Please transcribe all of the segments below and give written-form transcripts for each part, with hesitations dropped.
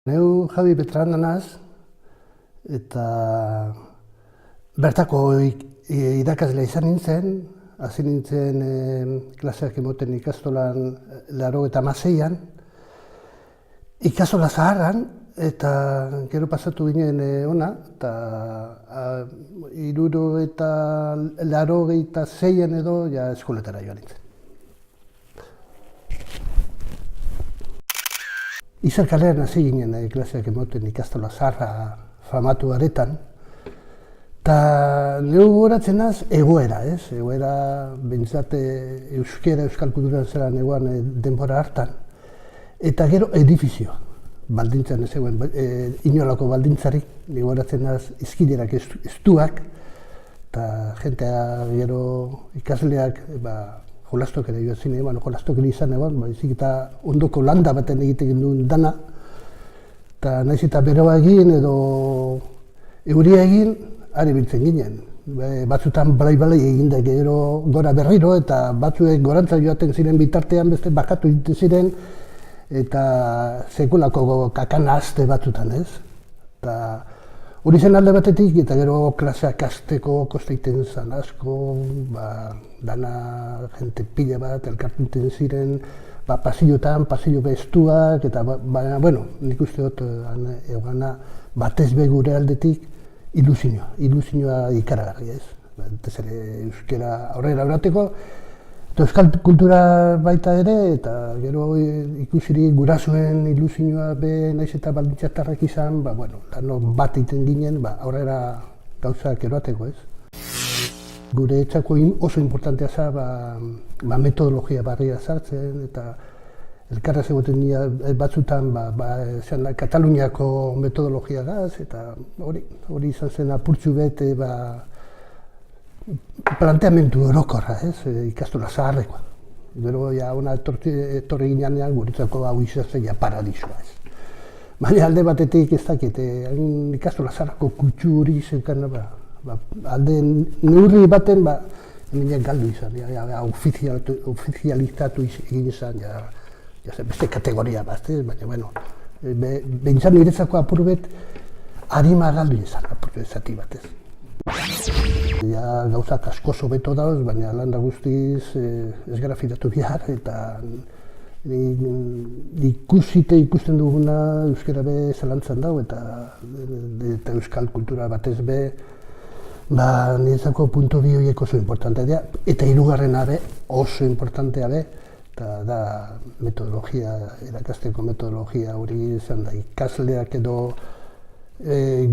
Neu Javi Beltran naz, eta bertako irakaslea izan nintzen, hasi nintzen klaseak emoten ikastolan 86an, ikastola zaharran, eta gero pasatu ginen ona, eta 86an edo ja eskoletara joan nintzen. Izar kalean hasi ginen klaseak emoten ikastola zaharra famatu aretan, eta neu goratzen naz egoera, egoera bentsat euskal kulturan zelan egoan denbora hartan, eta gero edifizioa, baldintzan ez egoen, inolako baldintzarik, neu goratzen naz izkiderak estuak, eta jentea gero ikasleak jolastok ere joan zine, jolastok ere izan egon, baizik eta ondoko landa baten egiten duen dana, eta nahiz eta beroa egin edo euria egin, ari biltzen ginen. Batzutan balai egin da gero gora berriro, eta batzuek gorantza joaten ziren bitartean beste bakatu egiten ziren, eta sekulako kakana azte batzutan, ez? Eta hori zen alde batetik, eta gero klaseak hasteko kosta egiten zen asko, dana jente pila bat, elkartzen ziren, pasillotan, pasillo bestuak, eta nik uste dut egana batez be gure aldetik ilusioa ikaragarria, ez? Batez ere euskera aurrera erateko, eta euskal kultura baita ere, eta gero ikusiri gurasoen ilusioa be naiz eta baldintzatarrak izan, bat egiten ginen, aurrera gauzak eroateko, ez? Gure etxako oso importantea za, metodologia barria sartzen, eta elkarraz egoten dira batzutan Kataluniako metodologia gaz, eta hori izan zen apurtxu bete planteamendu orokorra, ikastola zaharrekoa. Gero hona etorri ginean guretzako hau izan zen paradisua, ez. Baina alde batetik ez dakit, ikastola zaharreko kutsu hori zeukan, alde neurri baten, hemen galdu izan, ofizializatu egin izan, beste kategoria bat, baina, behintzat niretzako apurbet, harima galdu izan, apurbet zati batez. Gauzak asko sobeto dauz, baina landa guztiz ez gara fidatu behar, eta ikusten duguna euskara be zalantzan dau, eta euskal kultura batez be, niretzako puntu bi horiek oso importantea dira, eta hirugarrena be oso importantea be, eta da metodologia, erakasteko metodologia hori izan da, ikasleak edo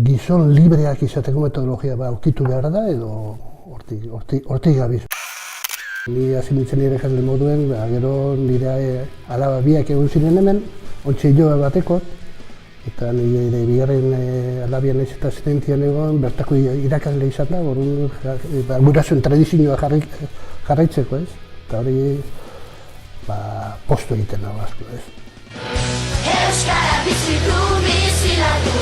gizon libreak izateko metodologia aurkitu behar da, edo hortik gabiz. Ni hasi nintzen irakasle moduen, gero nire alaba biak egon ziren hemen, ontsa hiloa batekot, eta nire bigarren alabian ez eta zidentian egon, bertako irakasle izan da, gurasoen tradizioa jarraitzeko, ez? Eta hori postu egiten dago asko, ez? Euskara bizi du, bizi lagu.